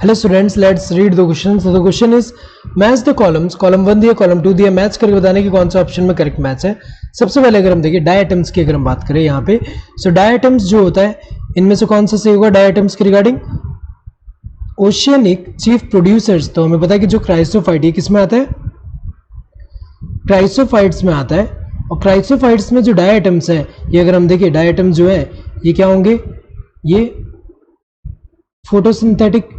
Hello students, let's read the question. So the question is match the columns. Column 1 दिया, column 2 दिया, match करके बताने की कौन सा ऑप्शन में करेक्ट मैच है. सबसे पहले अगर हम देखिए डायटम्स की अगर हम बात करें यहाँ पे, सो डायटम्स जो होता है इनमें से कौन सा सही होगा डायटम्स के रिगार्डिंग. ओशियनिक चीफ प्रोड्यूसर्स, तो हमें पता है कि जो क्राइसोफाइट ये किस में आता है, क्राइसोफाइट्स में आता है. और क्राइसोफाइट्स में जो डायटम्स है ये अगर हम देखिए डायटम जो है ये क्या होंगे, ये फोटोसिंथेटिक.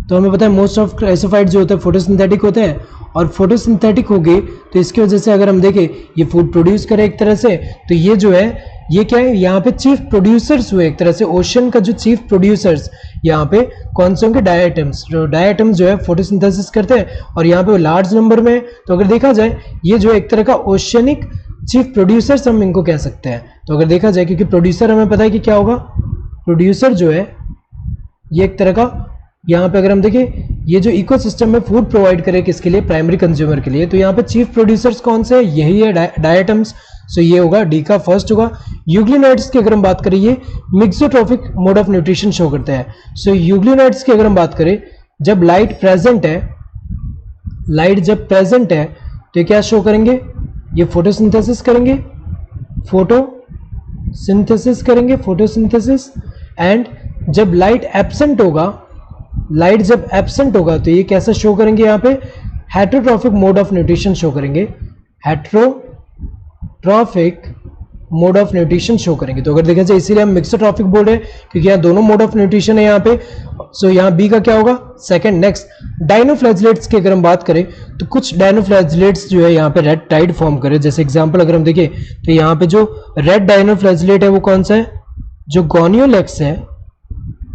तो हमें पता है मोस्ट ऑफ क्राइसोफाइट जो होते हैं फोटोसिंथेटिक होते हैं, और फोटोसिंथेटिक हो गए तो इसकी वजह से अगर हम देखें ये फूड प्रोड्यूस करे एक तरह से, तो ये जो है ये क्या है यहाँ पे चीफ प्रोड्यूसर्स हुए एक तरह से. ओशन का जो चीफ प्रोड्यूसर्स यहाँ पे कौन से होंगे, डायटम्स. जो डायटम्स जो है फोटोसिंथेसिस करते हैं और यहाँ पे लार्ज नंबर में. तो अगर देखा जाए ये जो एक तरह का ओशियनिक चीफ प्रोड्यूसर्स हम इनको कह सकते हैं. तो अगर देखा जाए क्योंकि प्रोड्यूसर हमें पता है कि क्या होगा, प्रोड्यूसर जो है ये एक तरह का यहाँ पे अगर हम देखें ये जो इकोसिस्टम में फूड प्रोवाइड करे किसके लिए, प्राइमरी कंज्यूमर के लिए. तो यहाँ पे चीफ प्रोड्यूसर्स कौन से है, यही है डायटम्स. सो ये होगा डी का फर्स्ट होगा. यूग्लिनाइड्स की अगर हम बात करें ये mixotrophic mode of nutrition show करते हैं. सो यूग्लिनाइड्स की अगर हम बात करें जब लाइट प्रेजेंट है, लाइट जब प्रेजेंट है तो ये क्या शो करेंगे, ये फोटोसिंथेसिस करेंगे, फोटोसिंथेसिस करेंगे, फोटोसिंथेसिस. एंड जब लाइट एब्सेंट होगा, लाइट जब एब्सेंट होगा तो ये कैसा शो करेंगे, यहाँ पे heterotrophic mode of nutrition show करेंगे, heterotrophic mode of nutrition show करेंगे. तो अगर देखा जाए इसीलिए हम मिक्सोट्रॉफिक बोल रहे हैं क्योंकि यहाँ दोनों मोड ऑफ न्यूट्रिशन है यहाँ पे. सो यहाँ बी का क्या होगा, सेकंड. नेक्स्ट डायनोफ्लैजिलेट्स की अगर हम बात करें तो कुछ डायनोफ्लैजिलेट्स जो है यहाँ पे रेड टाइड फॉर्म करे. जैसे एग्जांपल अगर हम देखें तो यहाँ पे जो रेड डायनोफ्लैजिलेट है वो कौन सा है, जो गोनियोलेक्स है.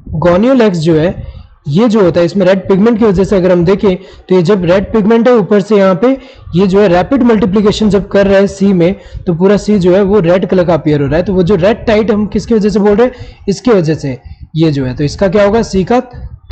गोनियोलेक्स जो है ये जो होता है इसमें रेड पिगमेंट की वजह से अगर हम देखें तो ये जब रेड पिगमेंट है ऊपर से यहाँ पे ये जो है रैपिड मल्टीप्लिकेशन जब कर रहा है सी में, तो पूरा सी जो है वो रेड कलर का अपीयर हो रहा है. तो वो जो रेड टाइट हम किसकी वजह से बोल रहे हैं, इसकी वजह से ये जो है. तो इसका क्या होगा, सी का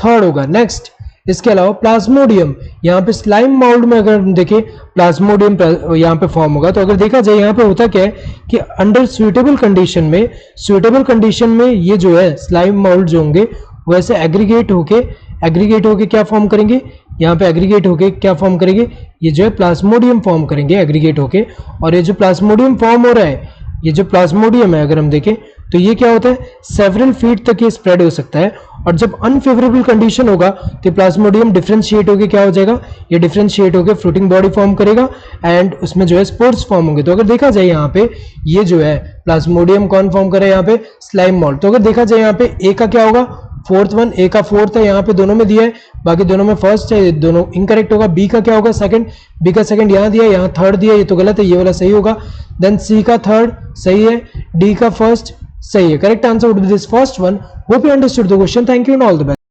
थर्ड होगा. नेक्स्ट इसके अलावा प्लाज्मोडियम, यहाँ पे स्लाइम माउल्ड में अगर हम देखें प्लाज्मोडियम यहाँ पे फॉर्म होगा. तो अगर देखा जाए यहाँ पे होता क्या है कि अंडर सुइटेबल कंडीशन में, सुइटेबल कंडीशन में ये जो है स्लाइम माउल्ड जो होंगे वैसे एग्रीगेट होके क्या फॉर्म करेंगे, यहाँ पे एग्रीगेट होके क्या फॉर्म करेंगे, ये जो है प्लाज्मोडियम फॉर्म करेंगे एग्रीगेट होके. और ये जो प्लाज्मोडियम फॉर्म हो रहा है, ये जो प्लाज्मोडियम है अगर हम देखें तो ये क्या होता है, सेवरल फीट तक ये स्प्रेड हो सकता है. और जब अनफेवरेबल कंडीशन होगा तो प्लाज्मोडियम डिफरेंशिएट होकर क्या हो जाएगा, ये डिफरेंशिएट होकर फ्रूटिंग बॉडी फॉर्म करेगा एंड उसमें जो है स्पोर्स फॉर्म होंगे. तो अगर देखा जाए यहाँ पे ये जो है प्लाज्मोडियम कौन फॉर्म करे, यहाँ पे स्लाइम मोल्ड. तो अगर देखा जाए यहाँ पे ए का क्या होगा, फोर्थ वन, ए का फोर्थ है यहाँ पे दोनों में दिया है, बाकी दोनों में फर्स्ट है, दोनों इनकरेक्ट होगा. बी का क्या होगा, सेकंड. बी का सेकंड यहाँ दिया, यहाँ थर्ड दिया, ये तो गलत है, ये वाला सही होगा. देन सी का थर्ड सही है, डी का फर्स्ट सही है. Correct answer would be this first one. Hope you understood the question. Thank you and all the best.